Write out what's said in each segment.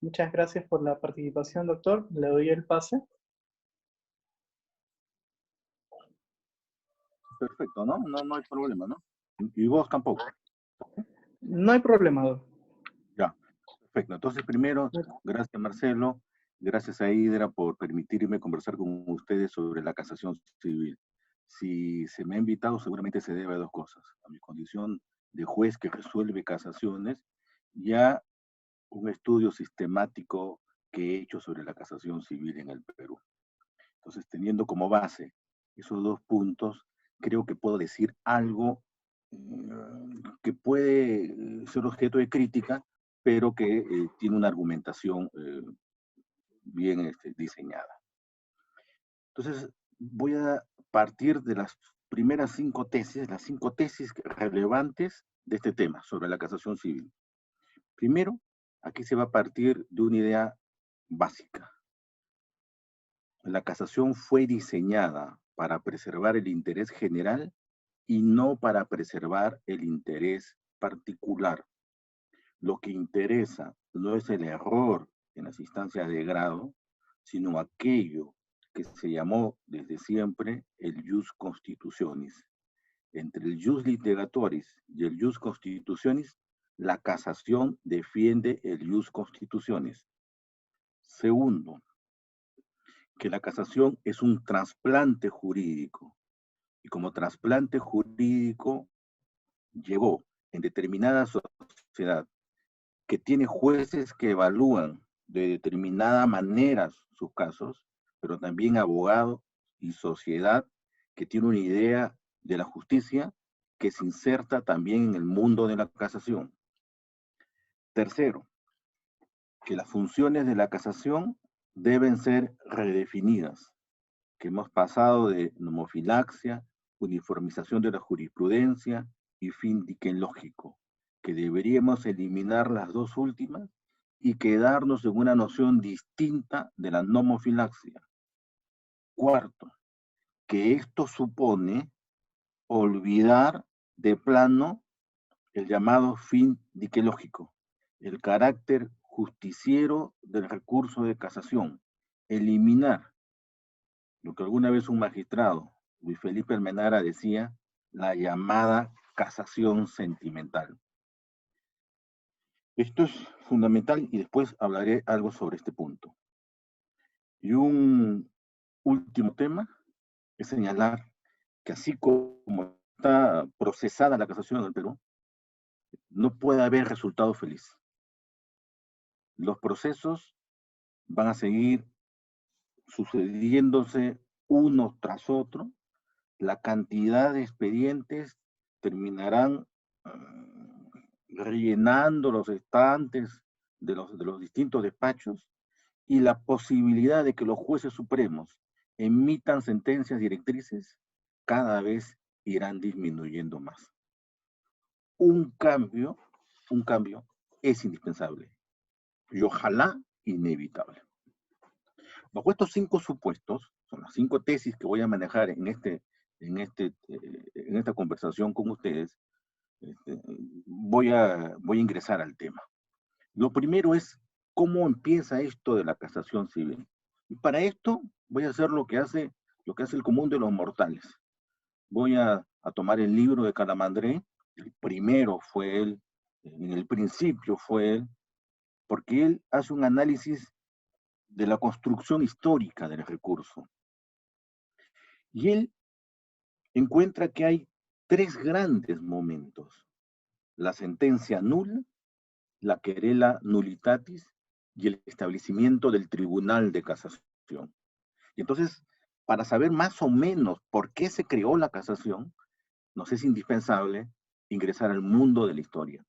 Muchas gracias por la participación, doctor. Le doy el pase. Perfecto, ¿no? No hay problema, ¿no? Y vos tampoco. No hay problema, doctor. Ya, perfecto. Entonces, primero, gracias Marcelo, gracias a Hidra por permitirme conversar con ustedes sobre la casación civil. Si se me ha invitado, seguramente se debe a dos cosas. A mi condición de juez que resuelve casaciones, ya un estudio sistemático que he hecho sobre la casación civil en el Perú. Entonces, teniendo como base esos dos puntos, creo que puedo decir algo que puede ser objeto de crítica, pero que tiene una argumentación bien diseñada. Entonces, voy a partir de las primeras las cinco tesis relevantes de este tema sobre la casación civil. Primero, aquí se va a partir de una idea básica. La casación fue diseñada para preservar el interés general y no para preservar el interés particular. Lo que interesa no es el error en las instancias de grado, sino aquello que se llamó desde siempre el jus constitutionis. Entre el jus litigatoris y el jus constitutionis, la casación defiende el jus constitutionis. Segundo, que la casación es un trasplante jurídico y como trasplante jurídico llegó en determinada sociedad que tiene jueces que evalúan de determinada manera sus casos, pero también abogados y sociedad que tiene una idea de la justicia que se inserta también en el mundo de la casación. Tercero, que las funciones de la casación deben ser redefinidas, que hemos pasado de nomofilaxia, uniformización de la jurisprudencia y fin diquelógico, que deberíamos eliminar las dos últimas y quedarnos en una noción distinta de la nomofilaxia. Cuarto, que esto supone olvidar de plano el llamado fin diquelógico, el carácter justiciero del recurso de casación, eliminar lo que alguna vez un magistrado, Luis Felipe Almenara, decía, la llamada casación sentimental. Esto es fundamental y después hablaré algo sobre este punto. Y un último tema es señalar que así como está procesada la casación en el Perú, no puede haber resultado feliz. Los procesos van a seguir sucediéndose uno tras otro, la cantidad de expedientes terminarán rellenando los estantes de los distintos despachos y la posibilidad de que los jueces supremos emitan sentencias directrices cada vez irán disminuyendo más. Un cambio es indispensable y ojalá inevitable. Bajo estos 5 supuestos, son las 5 tesis que voy a manejar en esta conversación con ustedes, voy a ingresar al tema. Lo primero es cómo empieza esto de la casación civil. Y para esto voy a hacer lo que hace el común de los mortales. Voy a tomar el libro de Calamandré, el primero fue él, en el principio fue él, porque él hace un análisis de la construcción histórica del recurso. Y él encuentra que hay 3 grandes momentos: la sentencia nula, la querela nullitatis y el establecimiento del Tribunal de Casación. Y entonces, para saber más o menos por qué se creó la casación, nos es indispensable ingresar al mundo de la historia.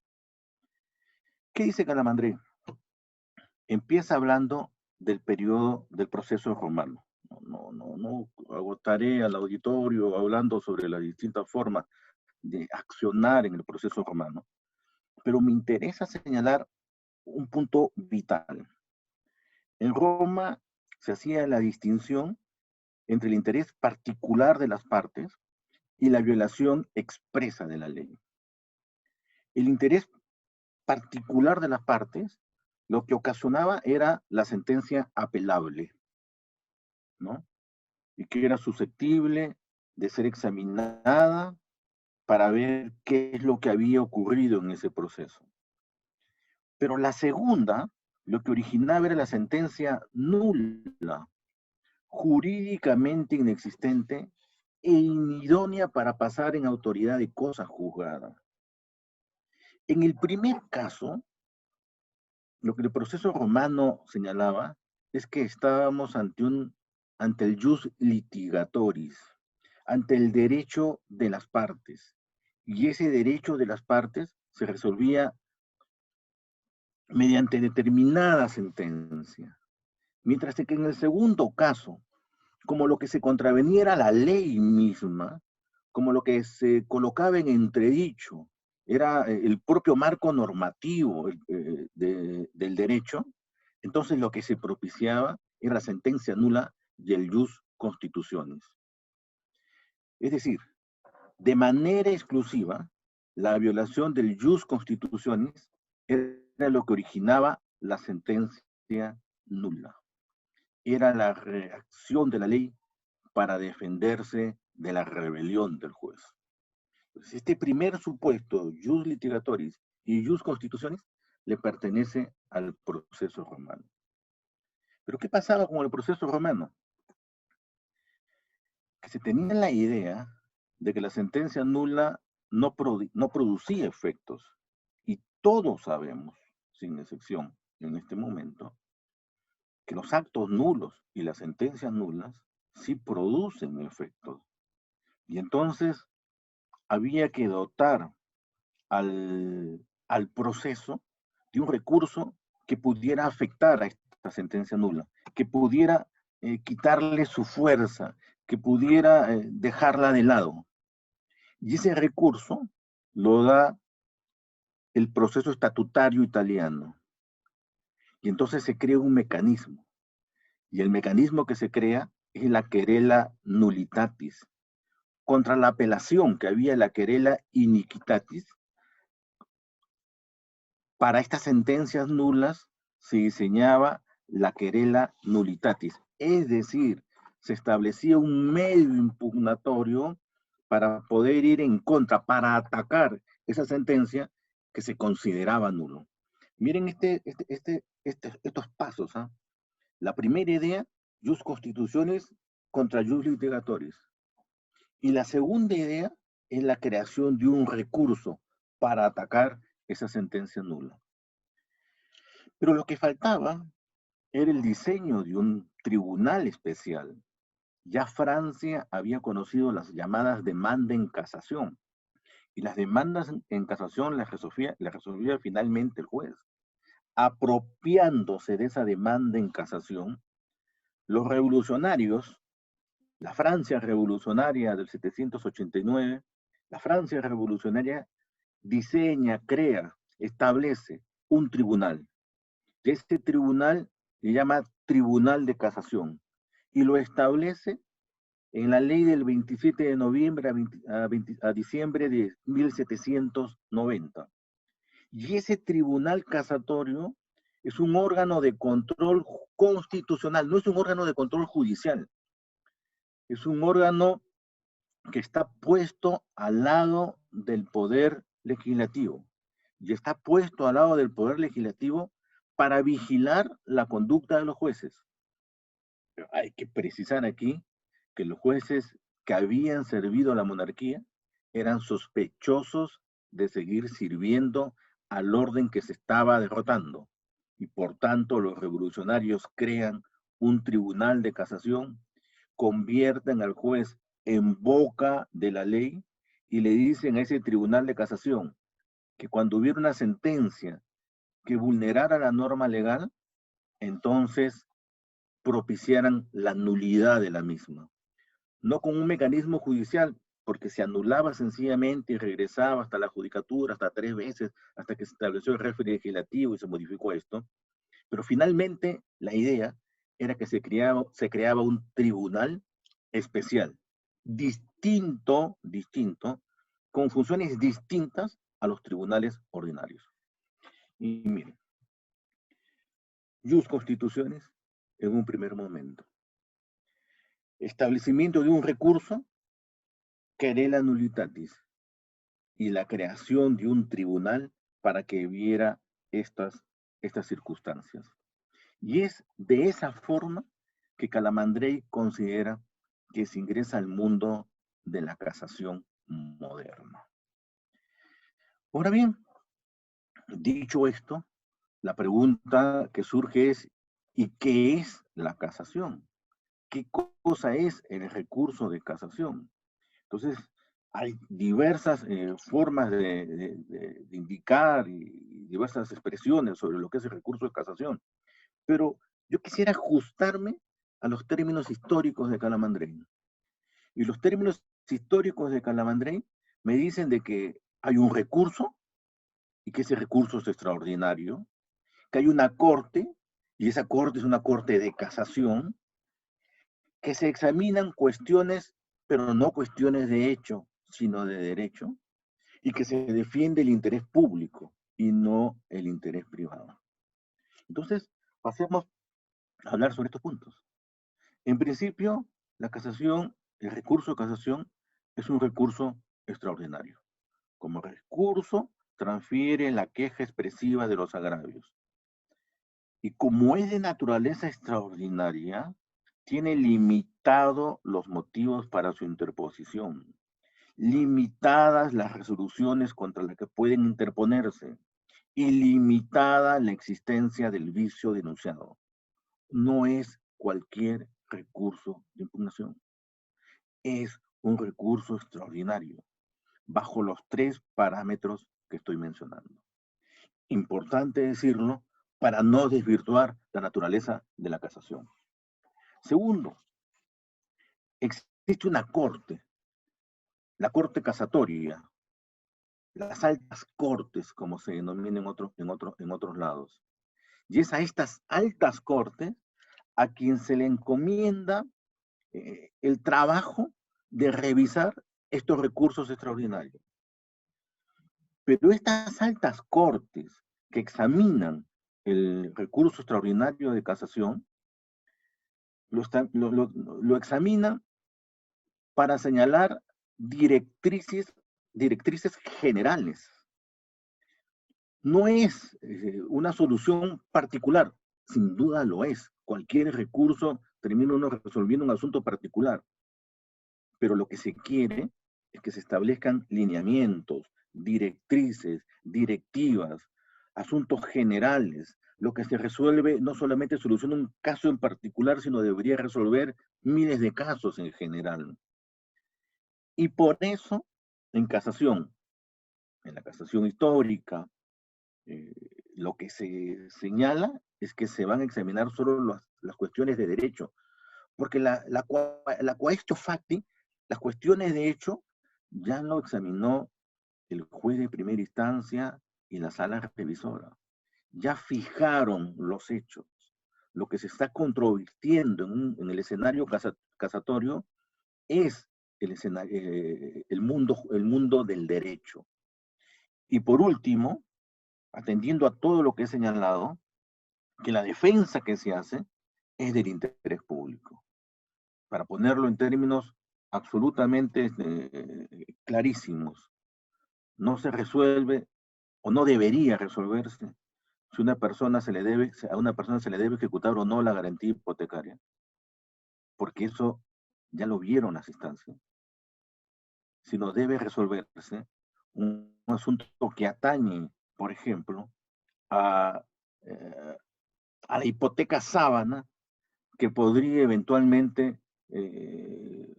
¿Qué dice Calamandré? Empieza hablando del periodo del proceso romano. No agotaré al auditorio hablando sobre las distintas formas de accionar en el proceso romano, pero me interesa señalar un punto vital. En Roma se hacía la distinción entre el interés particular de las partes y la violación expresa de la ley. El interés particular de las partes lo que ocasionaba era la sentencia apelable, ¿no? Y que era susceptible de ser examinada para ver qué es lo que había ocurrido en ese proceso. Pero la segunda, lo que originaba era la sentencia nula, jurídicamente inexistente e inidónea para pasar en autoridad de cosa juzgada. En el primer caso, lo que el proceso romano señalaba es que estábamos ante el jus litigatoris, ante el derecho de las partes. Y ese derecho de las partes se resolvía mediante determinada sentencia. Mientras que en el segundo caso, como lo que se contraveniera la ley misma, como lo que se colocaba en entredicho, era el propio marco normativo del derecho, entonces lo que se propiciaba era la sentencia nula y el jus constitutionis. Es decir, de manera exclusiva, la violación del jus constitutionis era lo que originaba la sentencia nula. Era la reacción de la ley para defenderse de la rebelión del juez. Entonces, este primer supuesto, jus litigatoris y jus constitutionis, le pertenece al proceso romano. Pero ¿qué pasaba con el proceso romano? Que se tenía la idea de que la sentencia nula no producía efectos. Y todos sabemos, sin excepción, en este momento, que los actos nulos y las sentencias nulas sí producen efectos. Y entonces había que dotar al proceso de un recurso que pudiera afectar a esta sentencia nula, que pudiera quitarle su fuerza, que pudiera dejarla de lado. Y ese recurso lo da el proceso estatutario italiano. Y entonces se crea un mecanismo. Y el mecanismo que se crea es la querela nullitatis. Contra la apelación que había la querela iniquitatis, para estas sentencias nulas se diseñaba la querela nullitatis. Es decir, se establecía un medio impugnatorio para poder ir en contra, para atacar esa sentencia que se consideraba nulo. Miren estos pasos. ¿Ah? La primera idea, jus constitutionis contra jus litigatoris. Y la segunda idea es la creación de un recurso para atacar esa sentencia nula. Pero lo que faltaba era el diseño de un tribunal especial. Ya Francia había conocido las llamadas demandas en casación. Y las demandas en casación las resolvía finalmente el juez. Apropiándose de esa demanda en casación, los revolucionarios, la Francia revolucionaria del 789, la Francia revolucionaria diseña, crea, establece un tribunal. Este tribunal se llama Tribunal de Casación y lo establece en la ley del 27 de noviembre a diciembre de 1790. Y ese tribunal casatorio es un órgano de control constitucional, no es un órgano de control judicial. Es un órgano que está puesto al lado del poder legislativo. Y está puesto al lado del poder legislativo para vigilar la conducta de los jueces. Pero hay que precisar aquí que los jueces que habían servido a la monarquía eran sospechosos de seguir sirviendo al orden que se estaba derrotando. Y por tanto los revolucionarios crean un tribunal de casación, convierten al juez en boca de la ley y le dicen a ese tribunal de casación que cuando hubiera una sentencia que vulnerara la norma legal, entonces propiciaran la nulidad de la misma. No con un mecanismo judicial, porque se anulaba sencillamente y regresaba hasta la judicatura, hasta 3 veces, hasta que se estableció el régimen legislativo y se modificó esto. Pero finalmente la idea era que se creaba un tribunal especial, distinto, con funciones distintas a los tribunales ordinarios. Y miren, jus constitutionis en un primer momento. Establecimiento de un recurso, querela nullitatis, y la creación de un tribunal para que viera estas circunstancias. Y es de esa forma que Calamandrei considera que se ingresa al mundo de la casación moderna. Ahora bien, dicho esto, la pregunta que surge es, ¿y qué es la casación? ¿Qué cosa es el recurso de casación? Entonces, hay diversas formas de indicar y diversas expresiones sobre lo que es el recurso de casación. Pero yo quisiera ajustarme a los términos históricos de Calamandrei. Y los términos históricos de Calamandrei me dicen de que hay un recurso y que ese recurso es extraordinario, que hay una corte, y esa corte es una corte de casación, que se examinan cuestiones, pero no cuestiones de hecho, sino de derecho, y que se defiende el interés público y no el interés privado. Entonces, pasemos a hablar sobre estos puntos. En principio, la casación, el recurso de casación, es un recurso extraordinario. Como recurso, transfiere la queja expresiva de los agravios. Y como es de naturaleza extraordinaria, tiene limitado los motivos para su interposición, limitadas las resoluciones contra las que pueden interponerse y limitada la existencia del vicio denunciado. No es cualquier recurso de impugnación. Es un recurso extraordinario, bajo los 3 parámetros que estoy mencionando. Importante decirlo para no desvirtuar la naturaleza de la casación. Segundo, existe una corte, la corte casatoria, las altas cortes, como se denomina en otros lados. Y es a estas altas cortes a quien se le encomienda el trabajo de revisar estos recursos extraordinarios. Pero estas altas cortes que examinan el recurso extraordinario de casación, lo examinan para señalar directrices generales. No es una solución particular, sin duda lo es. Cualquier recurso termina uno resolviendo un asunto particular. Pero lo que se quiere es que se establezcan lineamientos, directrices, directivas, asuntos generales. Lo que se resuelve no solamente soluciona un caso en particular, sino debería resolver miles de casos en general. Y por eso, en casación, en la casación histórica, lo que se señala es que se van a examinar solo las cuestiones de derecho, porque la quaestio facti, las cuestiones de hecho, ya lo examinó el juez de primera instancia y la sala revisora. Ya fijaron los hechos. Lo que se está controvirtiendo en el escenario casatorio es el mundo del derecho. Y por último, atendiendo a todo lo que he señalado, que la defensa que se hace es del interés público. Para ponerlo en términos absolutamente clarísimos, no se resuelve o no debería resolverse si a una persona se le debe ejecutar o no la garantía hipotecaria, porque eso ya lo vieron las instancias, sino debe resolverse un asunto que atañe, por ejemplo, a la hipoteca sábana que podría eventualmente, de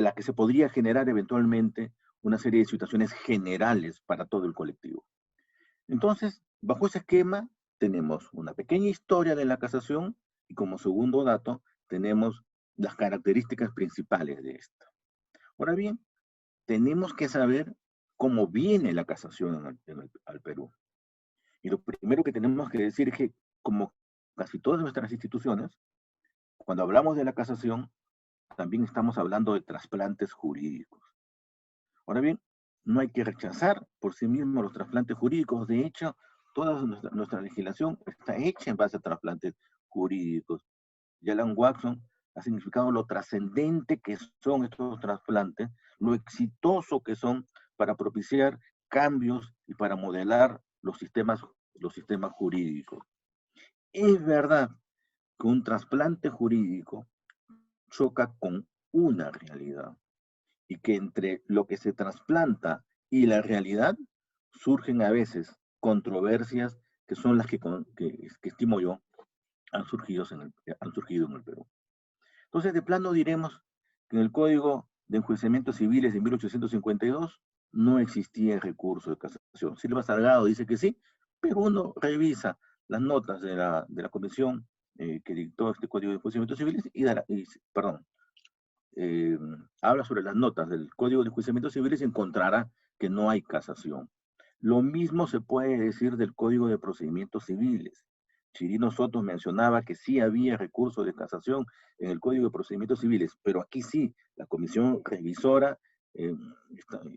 la que se podría generar eventualmente una serie de situaciones generales para todo el colectivo. Entonces, bajo ese esquema, tenemos una pequeña historia de la casación y como segundo dato, tenemos las características principales de esta. Ahora bien, tenemos que saber cómo viene la casación al Perú. Y lo primero que tenemos que decir es que, como casi todas nuestras instituciones, cuando hablamos de la casación, también estamos hablando de trasplantes jurídicos. Ahora bien, no hay que rechazar por sí mismos los trasplantes jurídicos. De hecho, toda nuestra legislación está hecha en base a trasplantes jurídicos. Y Alan Watson ha significado lo trascendente que son estos trasplantes, lo exitoso que son para propiciar cambios y para modelar los sistemas jurídicos. Es verdad que un trasplante jurídico choca con una realidad y que entre lo que se trasplanta y la realidad surgen a veces controversias que son las que estimo yo han surgido en el Perú. Entonces, de plano diremos que en el Código de Enjuiciamientos Civiles de 1852 no existía el recurso de casación. Silva Salgado dice que sí, pero uno revisa las notas de la comisión que dictó este Código de Enjuiciamientos Civiles habla sobre las notas del Código de Enjuiciamientos Civiles y encontrará que no hay casación. Lo mismo se puede decir del Código de Procedimientos Civiles. Chirino Soto mencionaba que sí había recurso de casación en el Código de Procedimientos Civiles, pero aquí sí, la comisión revisora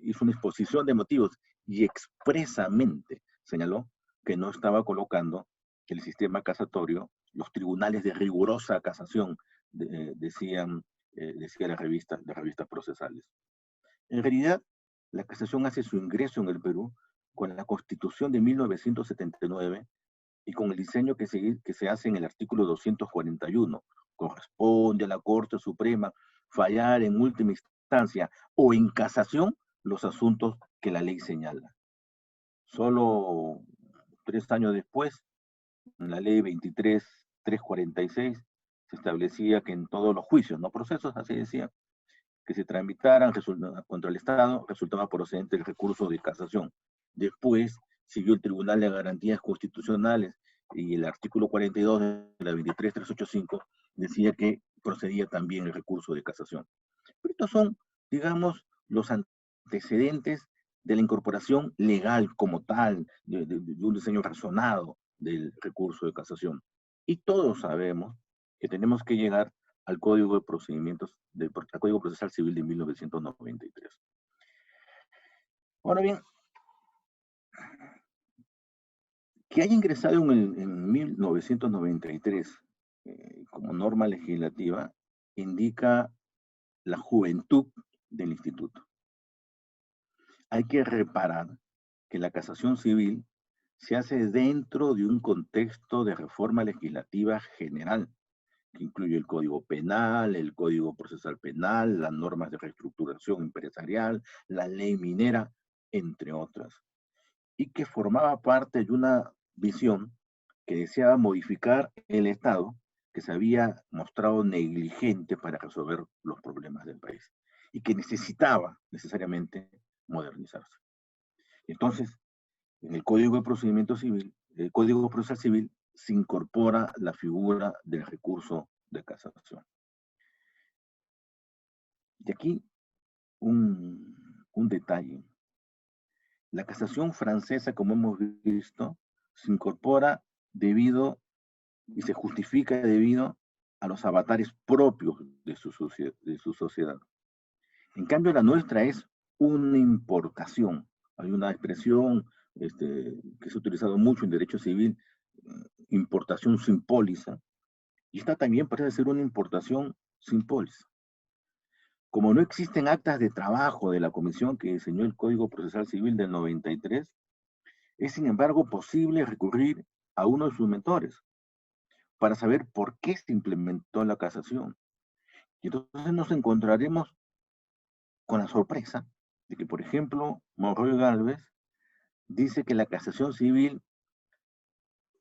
hizo una exposición de motivos y expresamente señaló que no estaba colocando el sistema casatorio, los tribunales de rigurosa casación, decía las revistas procesales. En realidad, la casación hace su ingreso en el Perú con la Constitución de 1979 y con el diseño que se hace en el artículo 241. Corresponde a la Corte Suprema fallar en última instancia o en casación los asuntos que la ley señala. Solo 3 años después, en la ley 23.346, se establecía que en todos los juicios, no procesos, así decía, que se tramitaran contra el Estado, resultaba procedente el recurso de casación. Después siguió el Tribunal de Garantías Constitucionales y el artículo 42 de la 23.385 decía que procedía también el recurso de casación. Pero estos son, digamos, los antecedentes de la incorporación legal como tal, de un diseño razonado del recurso de casación. Y todos sabemos que tenemos que llegar al Código de Procedimientos, al Código Procesal Civil de 1993. Ahora bien, que haya ingresado en 1993 como norma legislativa indica la juventud del instituto. Hay que reparar que la casación civil se hace dentro de un contexto de reforma legislativa general, que incluye el Código Penal, el Código Procesal Penal, las normas de reestructuración empresarial, la ley minera, entre otras, y que formaba parte de una visión que deseaba modificar el Estado, que se había mostrado negligente para resolver los problemas del país, y que necesitaba necesariamente modernizarse. Entonces, en el Código de Procedimiento Civil, el Código Procesal Civil, se incorpora la figura del recurso de casación. Y aquí un detalle. La casación francesa, como hemos visto, se incorpora debido y se justifica debido a los avatares propios de su sociedad. En cambio, la nuestra es una importación. Hay una expresión que se ha utilizado mucho en derecho civil, importación sin póliza, y esta también parece ser una importación sin póliza. Como no existen actas de trabajo de la comisión que diseñó el Código Procesal Civil del 93, es sin embargo posible recurrir a uno de sus mentores para saber por qué se implementó la casación. Y entonces nos encontraremos con la sorpresa de que, por ejemplo, Monroy Gálvez dice que la casación civil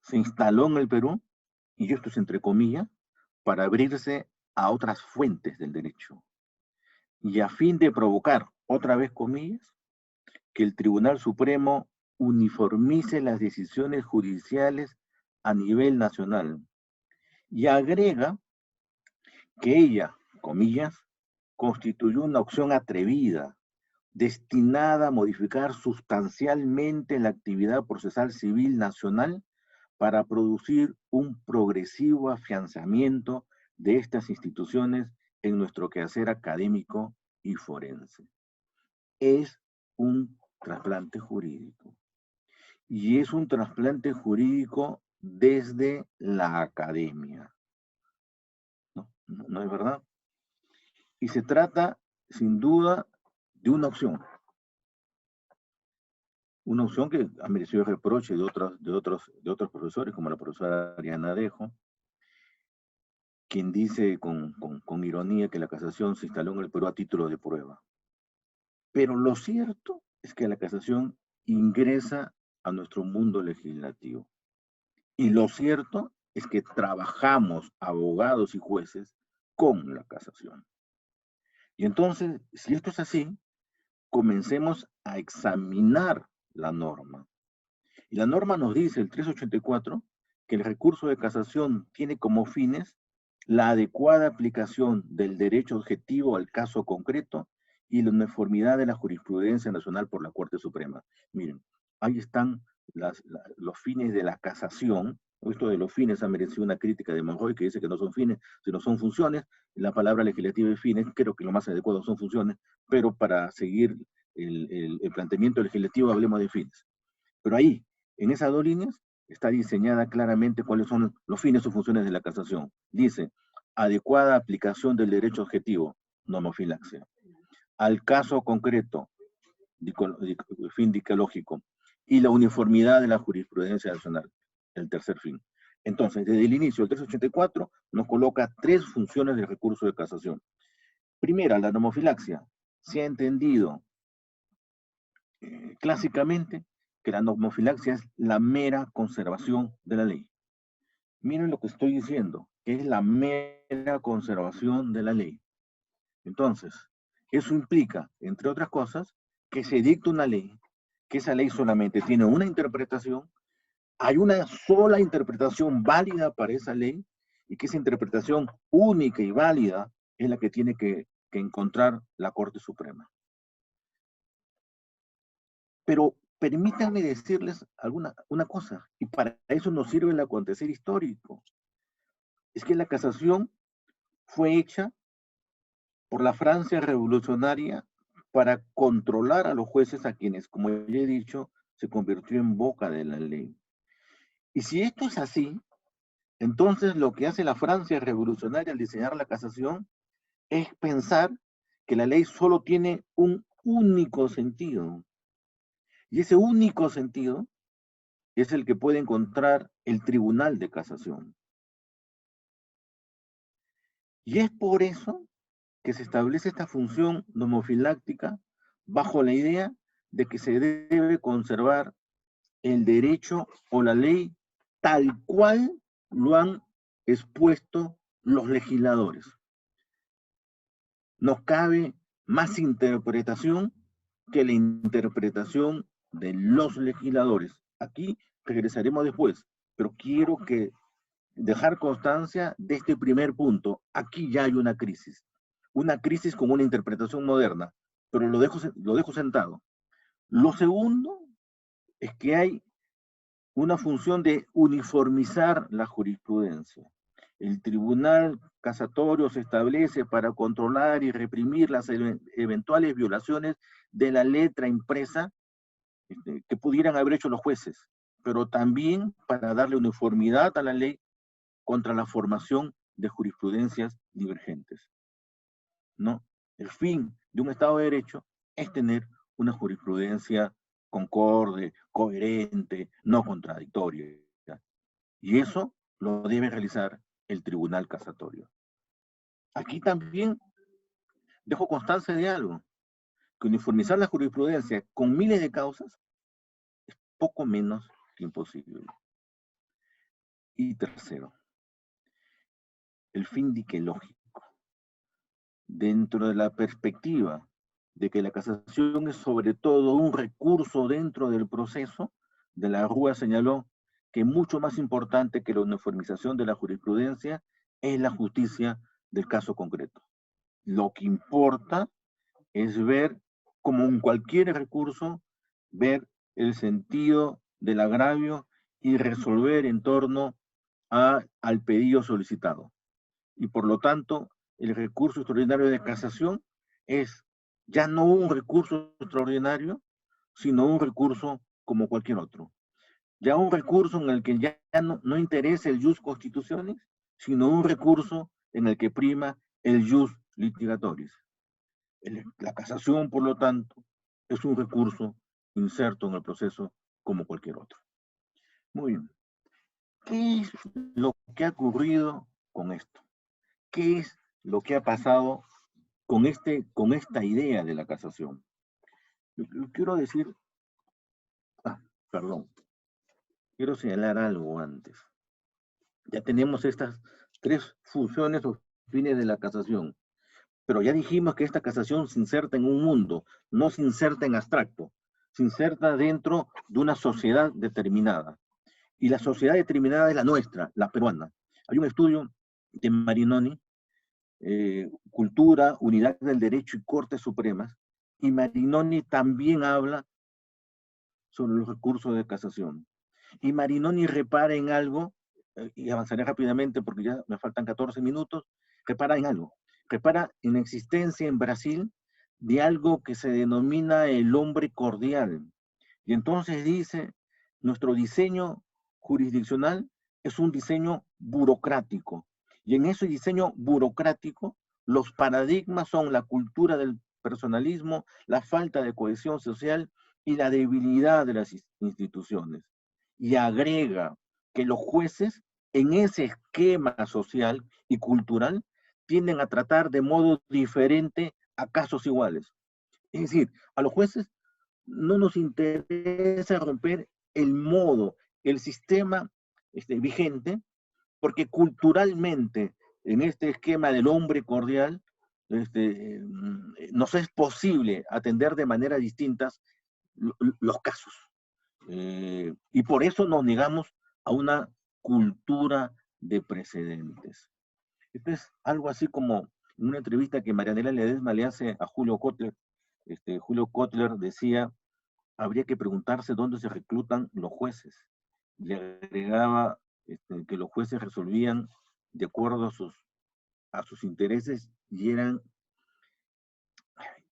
se instaló en el Perú, y esto es entre comillas, para abrirse a otras fuentes del derecho. Y a fin de provocar, otra vez comillas, que el Tribunal Supremo uniformice las decisiones judiciales a nivel nacional. Y agrega que ella, comillas, constituyó una opción atrevida, destinada a modificar sustancialmente la actividad procesal civil nacional para producir un progresivo afianzamiento de estas instituciones en nuestro quehacer académico y forense. Es un trasplante jurídico. y es un trasplante jurídico desde la academia. ¿No es verdad? Y se trata, sin duda, de una opción. Una opción que ha merecido el reproche de otros profesores, como la profesora Ariana Dejo, quien dice con ironía que la casación se instaló en el Perú a título de prueba. Pero lo cierto es que la casación ingresa a nuestro mundo legislativo. Y lo cierto es que trabajamos, abogados y jueces, con la casación. Y entonces, si esto es así, comencemos a examinar la norma. Y la norma nos dice, el 384, que el recurso de casación tiene como fines la adecuada aplicación del derecho objetivo al caso concreto y la uniformidad de la jurisprudencia nacional por la Corte Suprema. Miren, ahí están los fines de la casación. Esto de los fines ha merecido una crítica de Monroy, que dice que no son fines, sino son funciones. La palabra legislativa de fines, creo que lo más adecuado son funciones, pero para seguir el planteamiento legislativo hablemos de fines. Pero ahí, en esas dos líneas, está diseñada claramente cuáles son los fines o funciones de la casación. Dice, adecuada aplicación del derecho objetivo, nomofilaxia. Al caso concreto, fin dicalógico, y la uniformidad de la jurisprudencia nacional, el tercer fin. Entonces, desde el inicio del 384, nos coloca tres funciones del recurso de casación. Primera, la nomofilaxia. Se ha entendido clásicamente que la nomofilaxia es la mera conservación de la ley. Miren lo que estoy diciendo, que es la mera conservación de la ley. Entonces, eso implica, entre otras cosas, que se dicta una ley, que esa ley solamente tiene una interpretación, hay una sola interpretación válida para esa ley, y que esa interpretación única y válida es la que tiene que encontrar la Corte Suprema. Pero permítanme decirles una cosa, y para eso nos sirve el acontecer histórico. Es que la casación fue hecha por la Francia revolucionaria para controlar a los jueces, a quienes, como ya he dicho, se convirtió en boca de la ley. Y si esto es así, entonces lo que hace la Francia revolucionaria al diseñar la casación es pensar que la ley solo tiene un único sentido. Y ese único sentido es el que puede encontrar el Tribunal de Casación. Y es por eso que se establece esta función nomofiláctica bajo la idea de que se debe conservar el derecho o la ley tal cual lo han expuesto los legisladores. No cabe más interpretación que la interpretación de los legisladores. Aquí regresaremos después, pero quiero dejar constancia de este primer punto. Aquí ya hay una crisis con una interpretación moderna, pero lo dejo sentado. Lo segundo es que hay una función de uniformizar la jurisprudencia. El tribunal casatorio se establece para controlar y reprimir las eventuales violaciones de la letra impresa que pudieran haber hecho los jueces, pero también para darle uniformidad a la ley contra la formación de jurisprudencias divergentes. ¿No? El fin de un Estado de Derecho es tener una jurisprudencia concorde, coherente, no contradictoria. Y eso lo debe realizar el Tribunal Casatorio. Aquí también dejo constancia de algo, que uniformizar la jurisprudencia con miles de causas es poco menos que imposible. Y tercero, el fin diquelógico. Dentro de la perspectiva de que la casación es sobre todo un recurso dentro del proceso, de la Rúa señaló que mucho más importante que la uniformización de la jurisprudencia es la justicia del caso concreto. Lo que importa es ver, como en cualquier recurso, ver el sentido del agravio y resolver en torno al pedido solicitado. Y por lo tanto, el recurso extraordinario de casación es ya no un recurso extraordinario, sino un recurso como cualquier otro. Ya un recurso en el que ya no interesa el jus constitutionis, sino un recurso en el que prima el jus litigatoris. La casación, por lo tanto, es un recurso inserto en el proceso como cualquier otro. Muy bien. ¿Qué es lo que ha ocurrido con esto? ¿Qué es lo que ha pasado con esta idea de la casación? Yo quiero decir, perdón, quiero señalar algo antes. Ya tenemos estas tres funciones o fines de la casación, pero ya dijimos que esta casación se inserta en un mundo, no se inserta en abstracto, se inserta dentro de una sociedad determinada. Y la sociedad determinada es la nuestra, la peruana. Hay un estudio de Marinoni, Cultura, Unidad del Derecho y Cortes Supremas, y Marinoni también habla sobre los recursos de casación. Y Marinoni repara en algo, y avanzaré rápidamente porque ya me faltan 14 minutos, repara en algo. Repara en la existencia en Brasil de algo que se denomina el hombre cordial. Y entonces dice, nuestro diseño jurisdiccional es un diseño burocrático. Y en ese diseño burocrático, los paradigmas son la cultura del personalismo, la falta de cohesión social y la debilidad de las instituciones. Y agrega que los jueces en ese esquema social y cultural tienden a tratar de modo diferente a casos iguales. Es decir, a los jueces no nos interesa romper el modo, el sistema vigente, porque culturalmente en este esquema del hombre cordial, nos es posible atender de manera distintas los casos. Y por eso nos negamos a una cultura de precedentes. Esto es algo así como una entrevista que Marianela Ledesma le hace a Julio Kotler. Julio Kotler decía, habría que preguntarse dónde se reclutan los jueces. Le agregaba que los jueces resolvían de acuerdo a sus intereses y eran,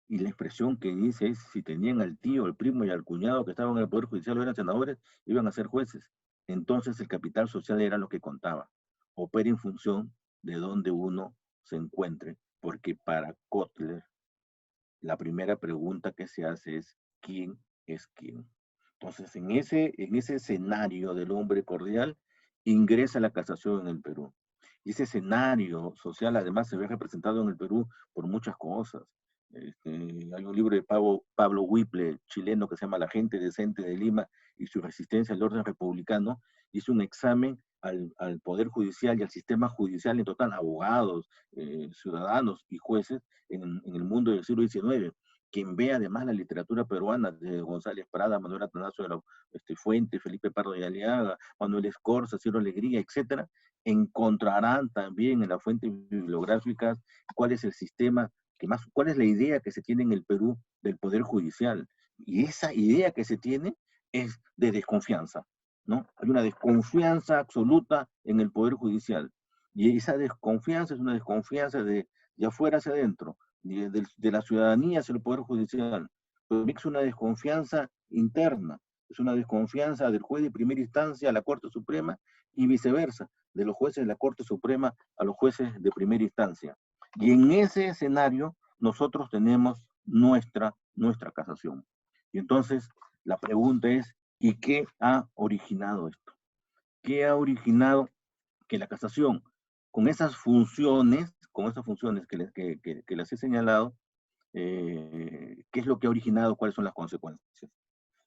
y la expresión que dice es, si tenían al tío, al primo y al cuñado que estaban en el Poder Judicial o eran senadores, iban a ser jueces. Entonces el capital social era lo que contaba. Opera en función de dónde uno se encuentre, porque para Kotler, la primera pregunta que se hace es, ¿quién es quién? Entonces, en ese escenario del hombre cordial, ingresa la casación en el Perú. Y ese escenario social, además, se ve representado en el Perú por muchas cosas. Hay un libro de Pablo Whipple, chileno, que se llama La gente decente de Lima y su resistencia al orden republicano. Hizo un examen al Poder Judicial y al sistema judicial en total, abogados, ciudadanos y jueces en el mundo del siglo XIX. Quien ve además la literatura peruana de González Prada, Manuel Atanasio de la Fuente, Felipe Pardo de Aliaga, Manuel Escorza, Ciro Alegría, etcétera, encontrarán también en las fuentes bibliográficas cuál es el sistema, cuál es la idea que se tiene en el Perú del Poder Judicial. Y esa idea que se tiene es de desconfianza, ¿no? Hay una desconfianza absoluta en el Poder Judicial. Y esa desconfianza es una desconfianza de afuera hacia adentro, de la ciudadanía hacia el Poder Judicial. Pero es una desconfianza interna, es una desconfianza del juez de primera instancia a la Corte Suprema y viceversa, de los jueces de la Corte Suprema a los jueces de primera instancia. Y en ese escenario nosotros tenemos nuestra casación. Y entonces la pregunta es, ¿y qué ha originado esto? ¿Qué ha originado que la casación, con esas funciones que les he señalado, qué es lo que ha originado, cuáles son las consecuencias?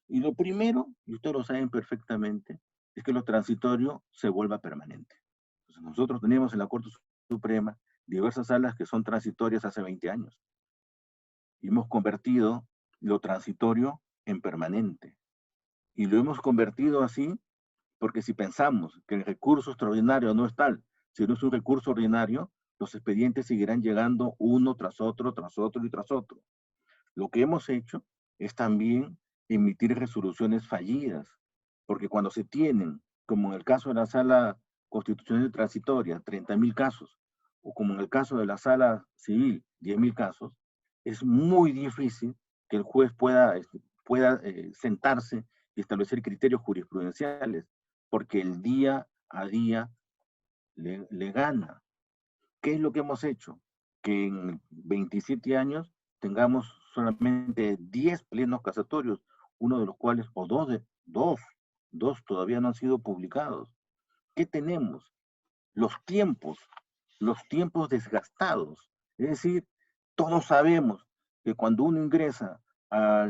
Y lo primero, y ustedes lo saben perfectamente, es que lo transitorio se vuelva permanente. Entonces, nosotros tenemos en la Corte Suprema diversas salas que son transitorias hace 20 años. Y hemos convertido lo transitorio en permanente. Y lo hemos convertido así porque si pensamos que el recurso extraordinario no es tal, si no es un recurso ordinario, los expedientes seguirán llegando uno tras otro, tras otro y tras otro. Lo que hemos hecho es también emitir resoluciones fallidas, porque cuando se tienen, como en el caso de la Sala Constitucional Transitoria, 30.000 casos, o como en el caso de la Sala Civil, 10.000 casos, es muy difícil que el juez pueda sentarse y establecer criterios jurisprudenciales, porque el día a día le gana. ¿Qué es lo que hemos hecho? Que en 27 años tengamos solamente 10 plenos casatorios, uno de los cuales, o dos todavía no han sido publicados. ¿Qué tenemos? Los tiempos desgastados. Es decir, todos sabemos que cuando uno ingresa a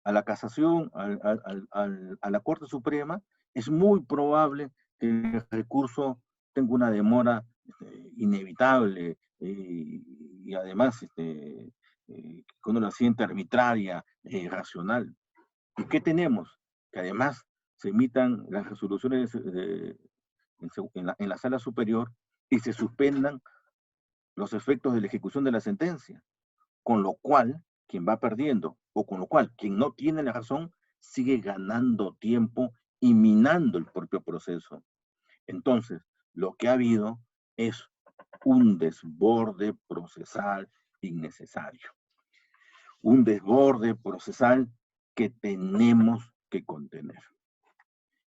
la casación, a la Corte Suprema, es muy probable que el recurso tenga una demora inevitable y además con una siente arbitraria, racional. ¿Y qué tenemos? Que además se emitan las resoluciones en la sala superior y se suspendan los efectos de la ejecución de la sentencia, con lo cual quien va perdiendo, o con lo cual quien no tiene la razón, sigue ganando tiempo y minando el propio proceso. Entonces, lo que ha habido es un desborde procesal innecesario, un desborde procesal que tenemos que contener.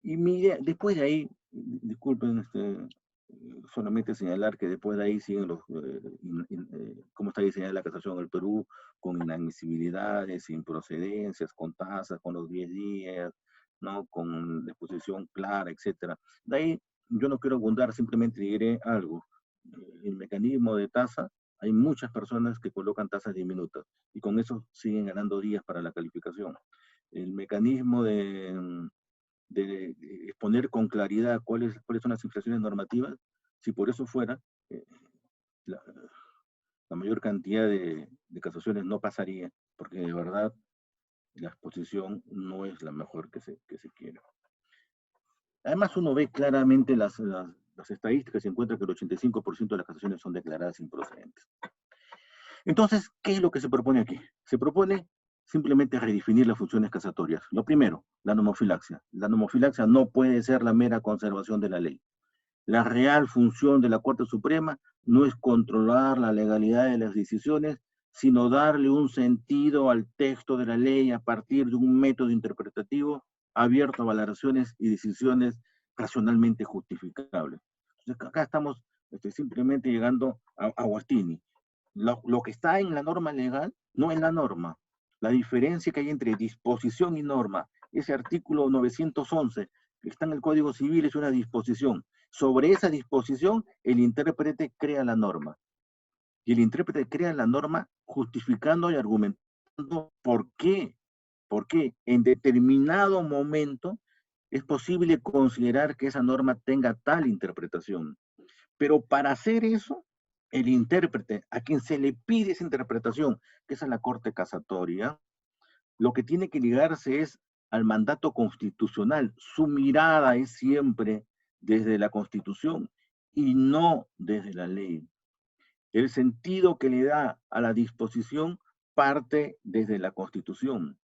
Y mire, después de ahí, disculpen, solamente señalar que después de ahí siguen cómo está diseñada la casación en el Perú, con inadmisibilidades, improcedencias, con tasas, con los 10 días, ¿no? Con disposición clara, etcétera. De ahí yo no quiero abundar, simplemente diré algo. El mecanismo de tasa, hay muchas personas que colocan tasas diminutas y con eso siguen ganando días para la calificación. El mecanismo de exponer con claridad cuáles son las infracciones normativas, si por eso fuera, eh, la, la mayor cantidad de casaciones no pasaría, porque de verdad la exposición no es la mejor que se quiere. Además, uno ve claramente las estadísticas y encuentra que el 85% de las casaciones son declaradas improcedentes. Entonces, ¿qué es lo que se propone aquí? Se propone simplemente redefinir las funciones casatorias. Lo primero, la nomofilaxia. La nomofilaxia no puede ser la mera conservación de la ley. La real función de la Corte Suprema no es controlar la legalidad de las decisiones, sino darle un sentido al texto de la ley a partir de un método interpretativo abierto a valoraciones y decisiones racionalmente justificables. Entonces, acá estamos simplemente llegando a Agostini. Lo que está en la norma legal no es la norma. La diferencia que hay entre disposición y norma, ese artículo 911 que está en el Código Civil, es una disposición. Sobre esa disposición, el intérprete crea la norma. Y el intérprete crea la norma justificando y argumentando por qué en determinado momento es posible considerar que esa norma tenga tal interpretación. Pero para hacer eso, el intérprete, a quien se le pide esa interpretación, que es a la Corte Casatoria, lo que tiene que ligarse es al mandato constitucional. Su mirada es siempre desde la Constitución y no desde la ley. El sentido que le da a la disposición parte desde la Constitución.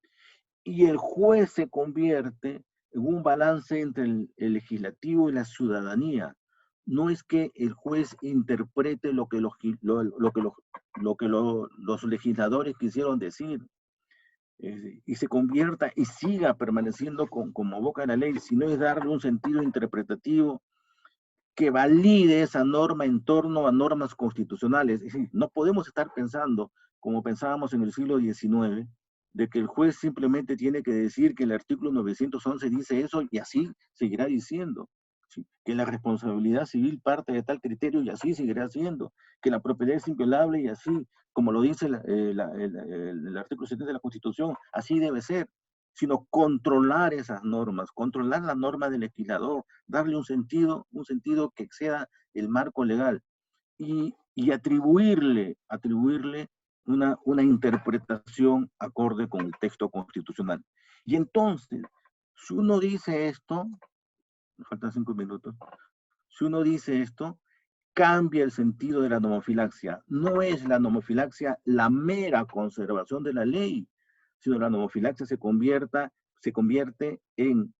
Y el juez se convierte en un balance entre el legislativo y la ciudadanía. No es que el juez interprete lo que los legisladores quisieron decir y se convierta y siga permaneciendo como boca de la ley, sino es darle un sentido interpretativo que valide esa norma en torno a normas constitucionales. Es decir, no podemos estar pensando, como pensábamos en el siglo XIX, de que el juez simplemente tiene que decir que el artículo 911 dice eso y así seguirá diciendo. ¿Sí? Que la responsabilidad civil parte de tal criterio y así seguirá siendo. Que la propiedad es inviolable y así, como lo dice el artículo 70 de la Constitución, así debe ser. Sino controlar esas normas, controlar la norma del legislador, darle un sentido que exceda el marco legal y atribuirle una interpretación acorde con el texto constitucional. Y entonces, si uno dice esto, me faltan 5 minutos, si uno dice esto, cambia el sentido de la nomofilaxia. No es la nomofilaxia la mera conservación de la ley, sino la nomofilaxia se convierte en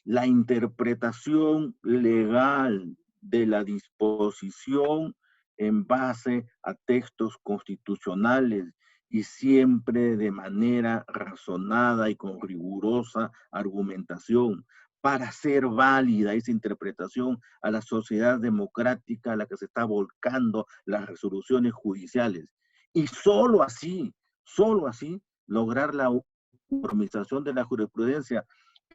la interpretación legal de la disposición en base a textos constitucionales y siempre de manera razonada y con rigurosa argumentación para hacer válida esa interpretación a la sociedad democrática a la que se está volcando las resoluciones judiciales. Y solo así, lograr la uniformización de la jurisprudencia.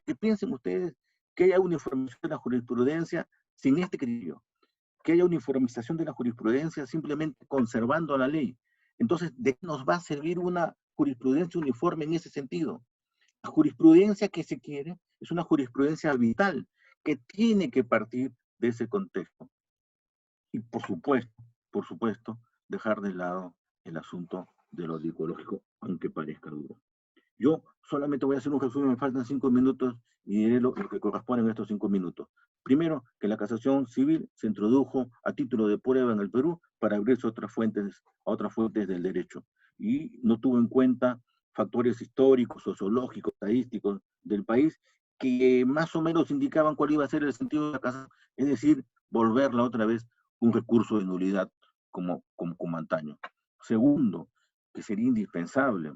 ¿Qué piensen ustedes que haya uniformización de la jurisprudencia sin este criterio? Que haya uniformización de la jurisprudencia simplemente conservando la ley. Entonces, ¿de qué nos va a servir una jurisprudencia uniforme en ese sentido? La jurisprudencia que se quiere es una jurisprudencia vital que tiene que partir de ese contexto. Y por supuesto, dejar de lado el asunto de lo psicológico, aunque parezca duro. Yo solamente voy a hacer un resumen, me faltan 5 minutos y diré lo que corresponde en estos 5 minutos. Primero, que la casación civil se introdujo a título de prueba en el Perú para abrirse a otras fuentes del derecho y no tuvo en cuenta factores históricos, sociológicos, estadísticos del país que más o menos indicaban cuál iba a ser el sentido de la casación, es decir, volverla otra vez un recurso de nulidad como antaño. Segundo, que sería indispensable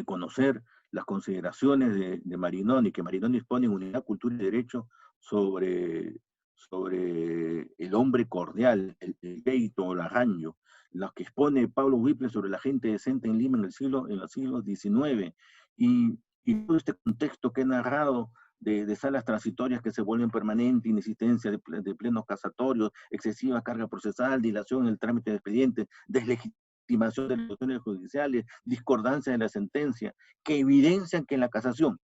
conocer las consideraciones de Marinoni, que Marinoni expone en Unidad, Cultura y Derecho sobre el hombre cordial, el Leito o Larraño, las que expone Pablo Whipple sobre la gente decente en Lima en los siglos XIX, y todo este contexto que he narrado de salas transitorias que se vuelven permanentes, inexistencia de plenos casatorios, excesiva carga procesal, dilación en el trámite de expedientes, deslegitimación de las decisiones judiciales, discordancia de la sentencia, que evidencian que la casación,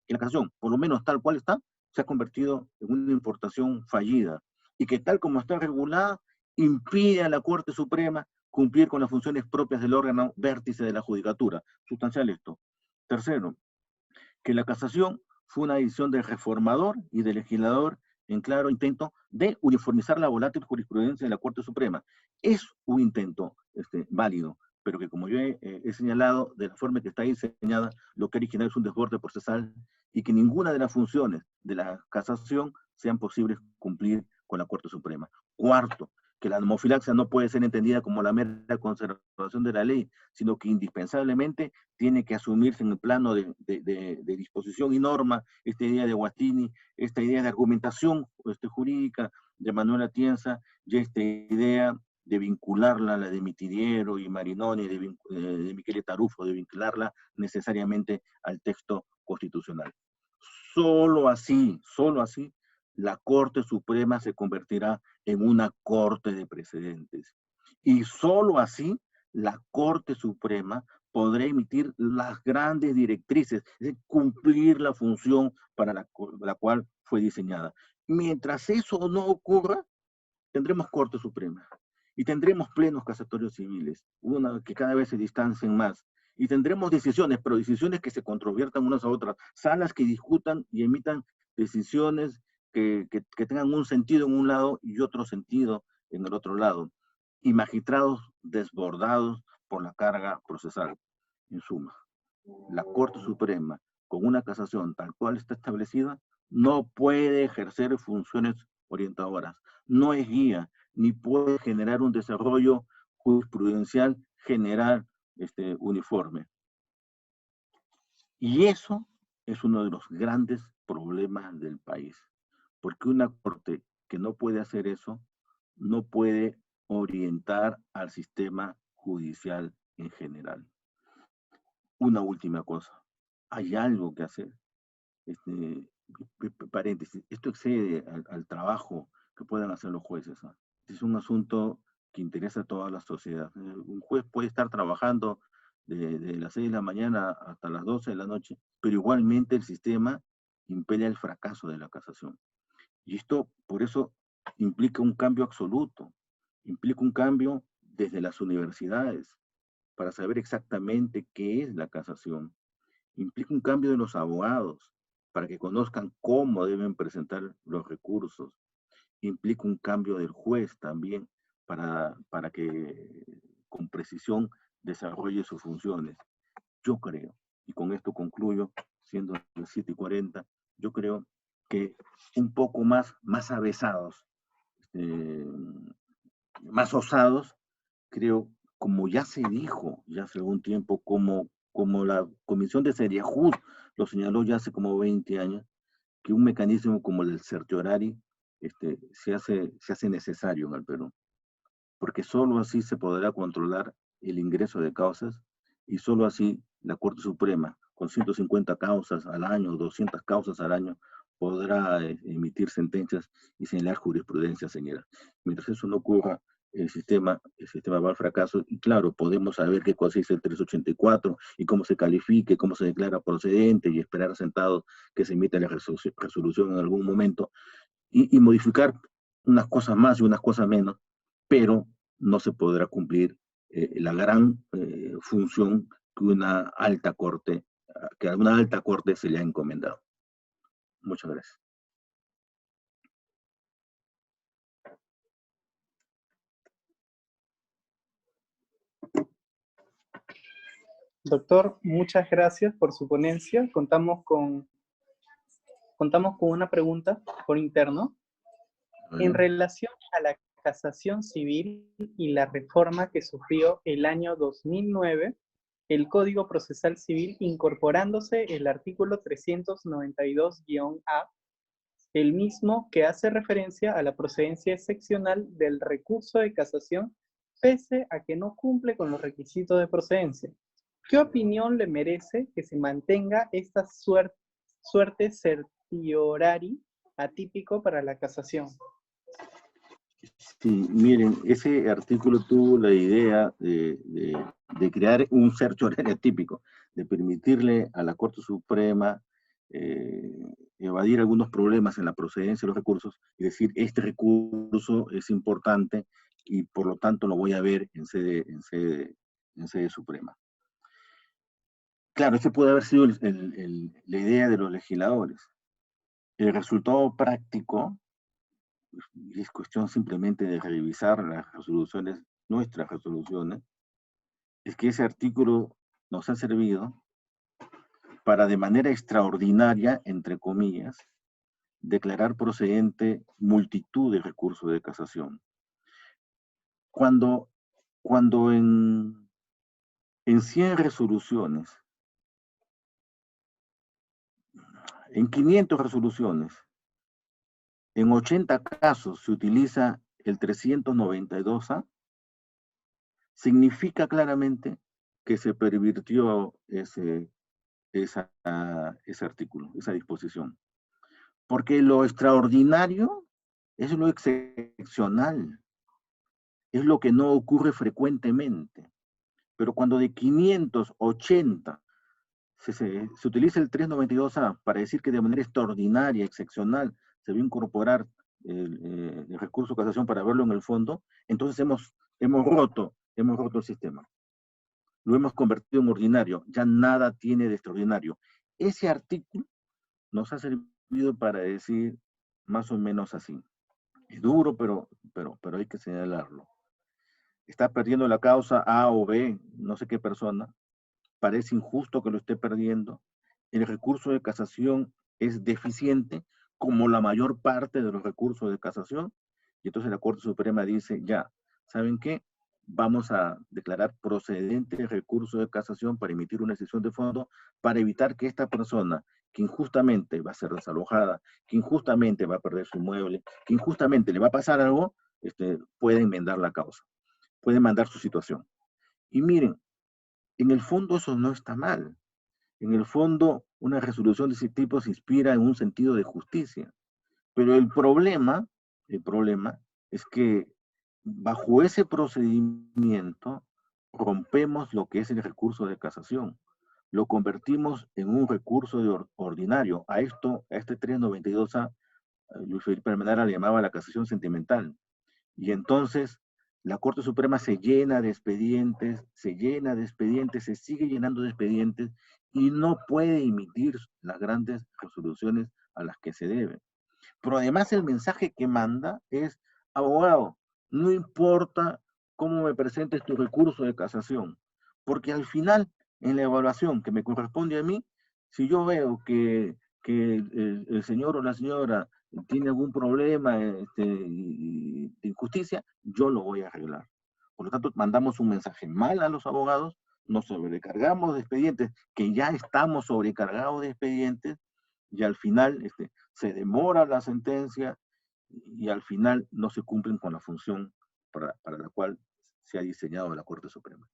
por lo menos tal cual está, se ha convertido en una importación fallida, y que tal como está regulada, impide a la Corte Suprema cumplir con las funciones propias del órgano vértice de la judicatura. Sustancial esto. Tercero, que la casación fue una decisión del reformador y del legislador en claro intento de uniformizar la volátil jurisprudencia de la Corte Suprema. Es un intento válido, pero que como yo he señalado, de la forma que está diseñada, lo que original es un desborde procesal y que ninguna de las funciones de la casación sean posibles cumplir con la Corte Suprema. Cuarto, que la nomofilaxia no puede ser entendida como la mera conservación de la ley, sino que indispensablemente tiene que asumirse en el plano de disposición y norma esta idea de Guattini, esta idea de argumentación jurídica de Manuel Atienza y esta idea de vincularla a la de Mitidiero y Marinoni, de Michele Tarufo, de vincularla necesariamente al texto constitucional. Solo así, la Corte Suprema se convertirá en una corte de precedentes. Y solo así la Corte Suprema podrá emitir las grandes directrices, es decir, cumplir la función para la cual fue diseñada. Mientras eso no ocurra, tendremos Corte Suprema y tendremos plenos casatorios civiles, que cada vez se distancien más. Y tendremos decisiones, pero decisiones que se controviertan unas a otras, salas que discutan y emitan decisiones que tengan un sentido en un lado y otro sentido en el otro lado, y magistrados desbordados por la carga procesal. En suma, la Corte Suprema, con una casación tal cual está establecida, no puede ejercer funciones orientadoras, no es guía, ni puede generar un desarrollo jurisprudencial general uniforme. Y eso es uno de los grandes problemas del país, porque una corte que no puede hacer eso, no puede orientar al sistema judicial en general. Una última cosa, hay algo que hacer. Paréntesis, esto excede al trabajo que puedan hacer los jueces, ¿no? Es un asunto que interesa a toda la sociedad. Un juez puede estar trabajando de las 6 de la mañana hasta las 12 de la noche, pero igualmente el sistema impele el fracaso de la casación. Y esto, por eso, implica un cambio absoluto, implica un cambio desde las universidades, para saber exactamente qué es la casación. Implica un cambio de los abogados, para que conozcan cómo deben presentar los recursos. Implica un cambio del juez también, para que con precisión desarrolle sus funciones. Yo creo, y con esto concluyo, siendo las 7:40, yo creo que un poco más avesados, más osados, creo como ya se dijo, ya hace algún tiempo, como la Comisión de Seriajud lo señaló ya hace como 20 años, que un mecanismo como el certiorari se hace necesario en el Perú, porque solo así se podrá controlar el ingreso de causas y solo así la Corte Suprema, con 150 causas al año, 200 causas al año, podrá emitir sentencias y señalar jurisprudencia, señora. Mientras eso no ocurra, el sistema va al fracaso y claro, podemos saber qué cosa dice el 384 y cómo se califique, cómo se declara procedente y esperar sentados que se emita la resolución en algún momento y modificar unas cosas más y unas cosas menos, pero no se podrá cumplir la gran función que a una alta corte se le ha encomendado. Muchas gracias. Doctor, muchas gracias por su ponencia. Contamos con una pregunta por interno. En relación a la casación civil y la reforma que sufrió el año 2009, el Código Procesal Civil incorporándose el artículo 392-A, el mismo que hace referencia a la procedencia excepcional del recurso de casación pese a que no cumple con los requisitos de procedencia. ¿Qué opinión le merece que se mantenga esta suerte certiorari atípico para la casación? Sí, miren, ese artículo tuvo la idea de crear un certiorari atípico, de permitirle a la Corte Suprema evadir algunos problemas en la procedencia de los recursos y decir, este recurso es importante y por lo tanto lo voy a ver en sede suprema. Claro, ese puede haber sido la idea de los legisladores. El resultado práctico es cuestión simplemente de revisar las resoluciones, nuestras resoluciones, es que ese artículo nos ha servido para de manera extraordinaria, entre comillas, declarar procedente multitud de recursos de casación. Cuando en 100 resoluciones, en 500 resoluciones, en 80 casos se utiliza el 392A, significa claramente que se pervirtió ese artículo, esa disposición. Porque lo extraordinario es lo excepcional, es lo que no ocurre frecuentemente. Pero cuando de 580 se utiliza el 392A para decir que de manera extraordinaria, excepcional, se va a incorporar el recurso de casación para verlo en el fondo, entonces hemos roto el sistema. Lo hemos convertido en ordinario, ya nada tiene de extraordinario. Ese artículo nos ha servido para decir más o menos así. Es duro, pero hay que señalarlo. Está perdiendo la causa A o B, no sé qué persona, parece injusto que lo esté perdiendo. El recurso de casación es deficiente, como la mayor parte de los recursos de casación, y entonces la Corte Suprema dice, ya, ¿saben qué? Vamos a declarar procedente el recurso de casación para emitir una decisión de fondo para evitar que esta persona, que injustamente va a ser desalojada, que injustamente va a perder su inmueble, que injustamente le va a pasar algo, pueda enmendar la causa, puede mandar su situación. Y miren, en el fondo eso no está mal. En el fondo, una resolución de ese tipo se inspira en un sentido de justicia. Pero el problema es que bajo ese procedimiento rompemos lo que es el recurso de casación. Lo convertimos en un recurso ordinario. A este 392A, Luis Felipe Almenara le llamaba la casación sentimental. Y entonces la Corte Suprema se llena de expedientes, se sigue llenando de expedientes y no puede emitir las grandes resoluciones a las que se debe. Pero además el mensaje que manda es, abogado, no importa cómo me presentes tu recurso de casación, porque al final, en la evaluación que me corresponde a mí, si yo veo que el señor o la señora tiene algún problema de injusticia, yo lo voy a arreglar. Por lo tanto, mandamos un mensaje mal a los abogados, nos sobrecargamos de expedientes, que ya estamos sobrecargados de expedientes, y al final se demora la sentencia, y al final no se cumplen con la función para la cual se ha diseñado la Corte Suprema.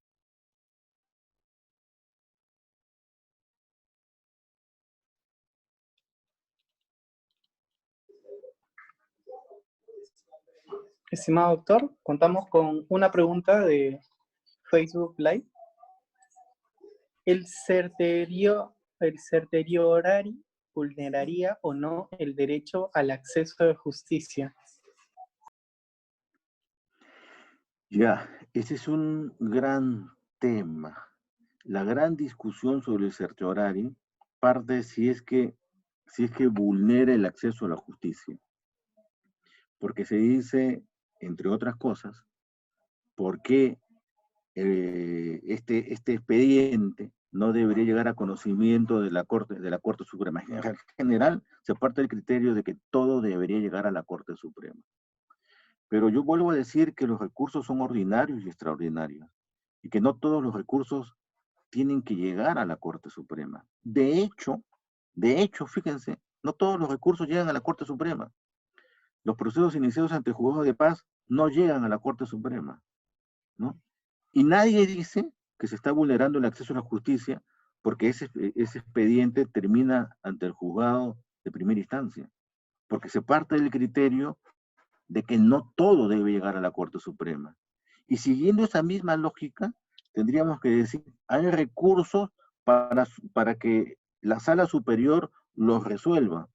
Estimado doctor, contamos con una pregunta de Facebook Live. ¿El certiorari vulneraría o no el derecho al acceso de justicia? Ya, ese es un gran tema. La gran discusión sobre el certiorari parte si es que vulnera el acceso a la justicia. Porque se dice, entre otras cosas, por qué este expediente no debería llegar a conocimiento de la Corte Suprema. En general, se parte del criterio de que todo debería llegar a la Corte Suprema. Pero yo vuelvo a decir que los recursos son ordinarios y extraordinarios, y que no todos los recursos tienen que llegar a la Corte Suprema. De hecho, fíjense, no todos los recursos llegan a la Corte Suprema. Los procesos iniciados ante juzgados de paz no llegan a la Corte Suprema, ¿no? Y nadie dice que se está vulnerando el acceso a la justicia porque ese expediente termina ante el juzgado de primera instancia, porque se parte del criterio de que no todo debe llegar a la Corte Suprema. Y siguiendo esa misma lógica, tendríamos que decir, hay recursos para que la sala superior los resuelva.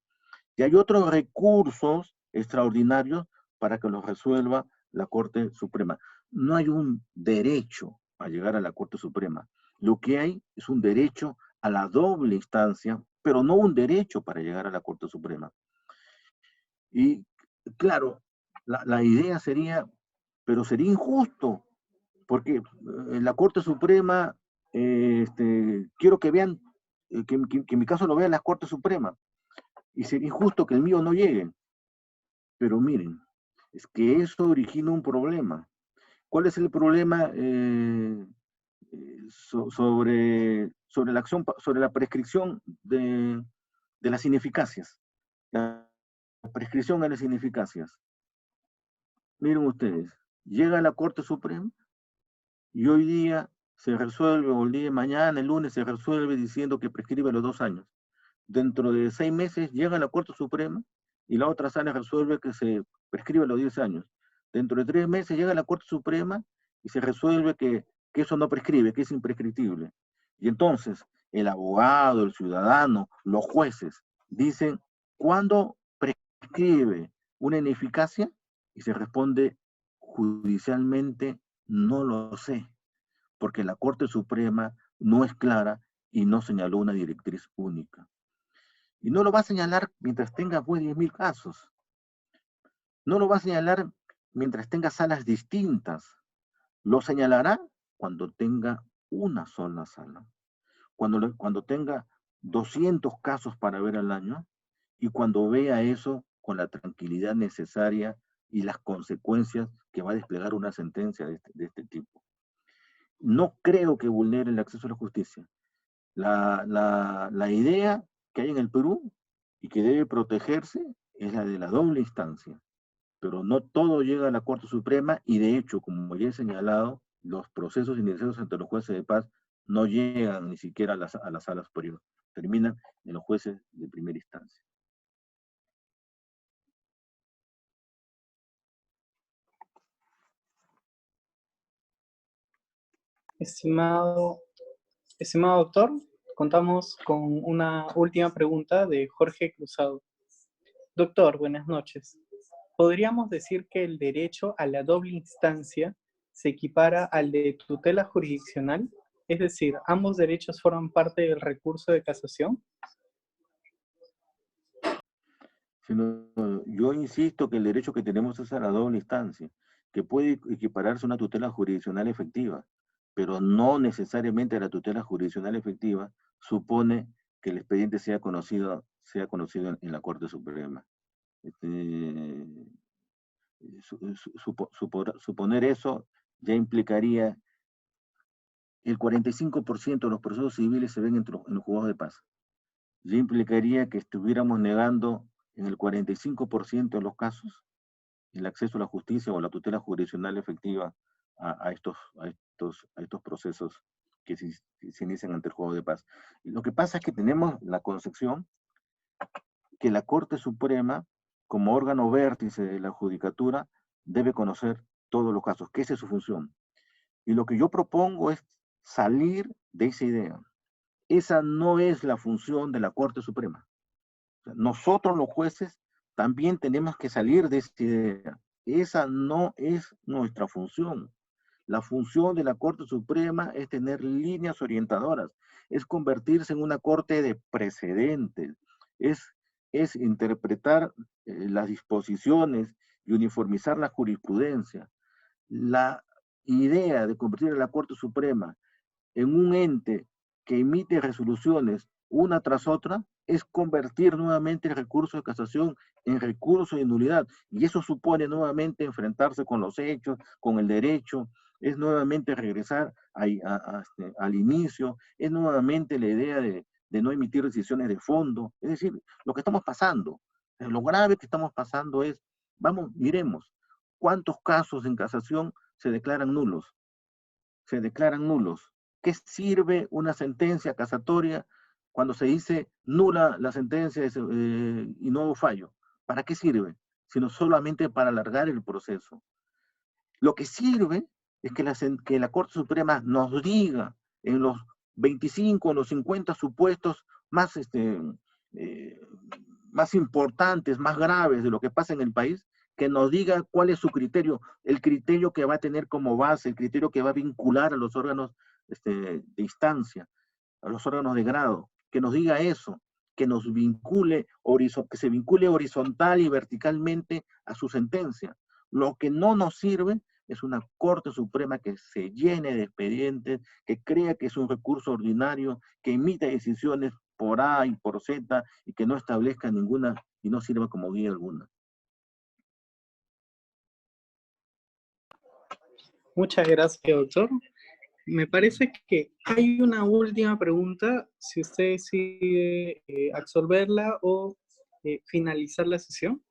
Y hay otros recursos extraordinarios para que los resuelva la Corte Suprema. No hay un derecho a llegar a la Corte Suprema. Lo que hay es un derecho a la doble instancia, pero no un derecho para llegar a la Corte Suprema. Y claro, la idea sería, pero sería injusto, porque en la Corte Suprema, quiero que vean, que mi caso lo vean las Cortes Supremas, y sería injusto que el mío no llegue. Pero miren, es que eso origina un problema. ¿Cuál es el problema sobre la acción, sobre la prescripción de las ineficacias? La prescripción de las ineficacias. Miren ustedes, llega a la Corte Suprema y hoy día se resuelve, o el día de mañana, el lunes, se resuelve diciendo que prescribe los 2 años. Dentro de 6 meses llega a la Corte Suprema y la otra sala resuelve que se prescribe los 10 años. Dentro de 3 meses llega a la Corte Suprema y se resuelve que eso no prescribe, que es imprescriptible. Y entonces el abogado, el ciudadano, los jueces dicen, ¿cuándo prescribe una ineficacia? Y se responde judicialmente, no lo sé, porque la Corte Suprema no es clara y no señaló una directriz única. Y no lo va a señalar mientras tenga pues 10.000 casos. No lo va a señalar mientras tenga salas distintas. Lo señalará cuando tenga una sola sala. Cuando tenga 200 casos para ver al año y cuando vea eso con la tranquilidad necesaria y las consecuencias que va a desplegar una sentencia de este tipo. No creo que vulnere el acceso a la justicia. La idea que hay en el Perú y que debe protegerse es la de la doble instancia, pero no todo llega a la Corte Suprema y de hecho, como ya he señalado, los procesos iniciados ante los jueces de paz no llegan ni siquiera a la sala superior, terminan en los jueces de primera instancia. Estimado doctor, contamos con una última pregunta de Jorge Cruzado. Doctor, buenas noches. ¿Podríamos decir que el derecho a la doble instancia se equipara al de tutela jurisdiccional? Es decir, ¿ambos derechos forman parte del recurso de casación? Yo insisto que el derecho que tenemos es a la doble instancia, que puede equipararse a una tutela jurisdiccional efectiva, pero no necesariamente la tutela jurisdiccional efectiva supone que el expediente sea conocido en la Corte Suprema. Suponer eso ya implicaría el 45% de los procesos civiles se ven en los juzgados de paz. Ya implicaría que estuviéramos negando en el 45% de los casos el acceso a la justicia o la tutela jurisdiccional efectiva a estos procesos que se inician ante el juzgado de paz. Y lo que pasa es que tenemos la concepción que la Corte Suprema, como órgano vértice de la judicatura, debe conocer todos los casos, que esa es su función. Y lo que yo propongo es salir de esa idea. Esa no es la función de la Corte Suprema. Nosotros los jueces también tenemos que salir de esa idea. Esa no es nuestra función. La función de la Corte Suprema es tener líneas orientadoras, es convertirse en una corte de precedentes, es interpretar las disposiciones y uniformizar la jurisprudencia. La idea de convertir a la Corte Suprema en un ente que emite resoluciones una tras otra es convertir nuevamente el recurso de casación en recurso de nulidad. Y eso supone nuevamente enfrentarse con los hechos, con el derecho, es nuevamente regresar al inicio, es nuevamente la idea de no emitir decisiones de fondo. Es decir, lo que estamos pasando, lo grave que estamos pasando es, vamos, miremos, ¿cuántos casos en casación se declaran nulos? Se declaran nulos. ¿Qué sirve una sentencia casatoria cuando se dice nula la sentencia y no hubo fallo? ¿Para qué sirve? Sino solamente para alargar el proceso. Lo que sirve es que la Corte Suprema nos diga en los 25 o los 50 supuestos más, más importantes, más graves de lo que pasa en el país, que nos diga cuál es su criterio, el criterio que va a tener como base, el criterio que va a vincular a los órganos de instancia, a los órganos de grado, que nos diga eso, que nos vincule, que se vincule horizontal y verticalmente a su sentencia. Lo que no nos sirve es una Corte Suprema que se llene de expedientes, que crea que es un recurso ordinario, que emite decisiones por A y por Z y que no establezca ninguna y no sirva como guía alguna. Muchas gracias, doctor. Me parece que hay una última pregunta, si usted decide absorberla o finalizar la sesión.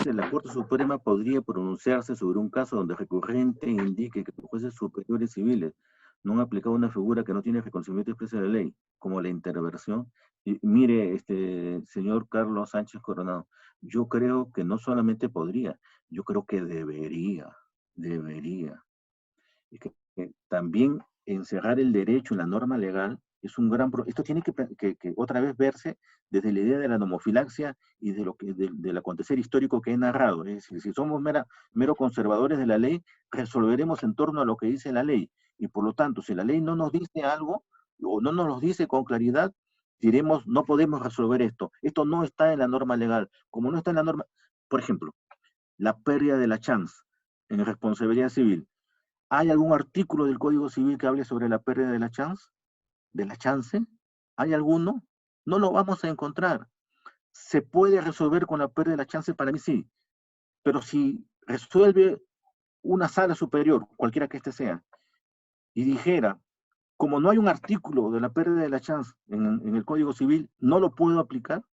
La Corte Suprema podría pronunciarse sobre un caso donde el recurrente indique que los jueces superiores civiles no han aplicado una figura que no tiene reconocimiento expreso de la ley, como la interversión. Y mire, señor Carlos Sánchez Coronado, yo creo que no solamente podría, yo creo que debería. Y que también encerrar el derecho en la norma legal es un gran problema. Esto tiene que otra vez verse desde la idea de la nomofilaxia y de lo que del acontecer histórico que he narrado. Es decir, si somos mero conservadores de la ley, resolveremos en torno a lo que dice la ley. Y por lo tanto, si la ley no nos dice algo o no nos lo dice con claridad, diremos, no podemos resolver esto. Esto no está en la norma legal. Como no está en la norma, por ejemplo, la pérdida de la chance en responsabilidad civil. ¿Hay algún artículo del Código Civil que hable sobre la pérdida de la chance? ¿De la chance? ¿Hay alguno? No lo vamos a encontrar. ¿Se puede resolver con la pérdida de la chance? Para mí sí. Pero si resuelve una sala superior, cualquiera que éste sea, y dijera, como no hay un artículo de la pérdida de la chance en el Código Civil, no lo puedo aplicar,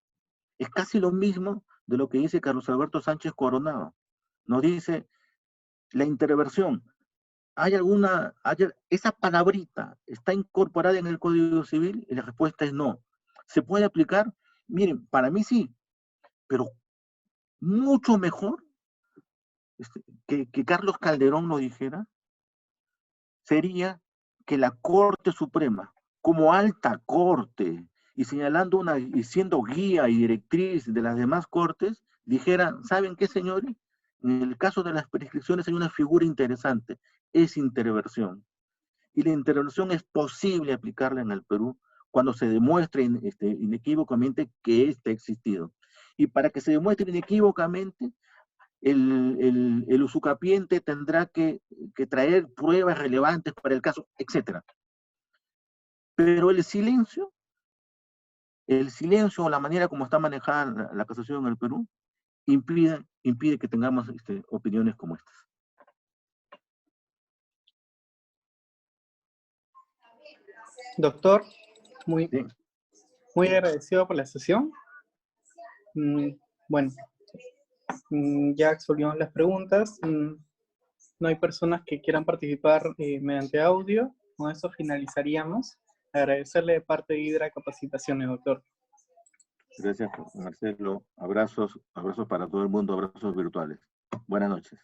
es casi lo mismo de lo que dice Carlos Alberto Sánchez Coronado. Nos dice, la interversión, esa palabrita está incorporada en el Código Civil? Y la respuesta es no. ¿Se puede aplicar? Miren, para mí sí, pero mucho mejor que Carlos Calderón lo dijera, sería que la Corte Suprema, como alta corte, y señalando y siendo guía y directriz de las demás cortes, dijera, ¿saben qué, señores? En el caso de las prescripciones hay una figura interesante, es interversión. Y la intervención es posible aplicarla en el Perú cuando se demuestre inequívocamente que ésta ha existido. Y para que se demuestre inequívocamente, el usucapiente tendrá que traer pruebas relevantes para el caso, etc. Pero el silencio o la manera como está manejada la casación en el Perú, impide que tengamos opiniones como estas. Doctor, muy, Sí. muy agradecido por la sesión. Bueno, ya absolvimos las preguntas. No hay personas que quieran participar mediante audio. Con eso finalizaríamos. Agradecerle de parte de Hydra Capacitaciones, doctor. Gracias, Marcelo. Abrazos para todo el mundo, abrazos virtuales. Buenas noches.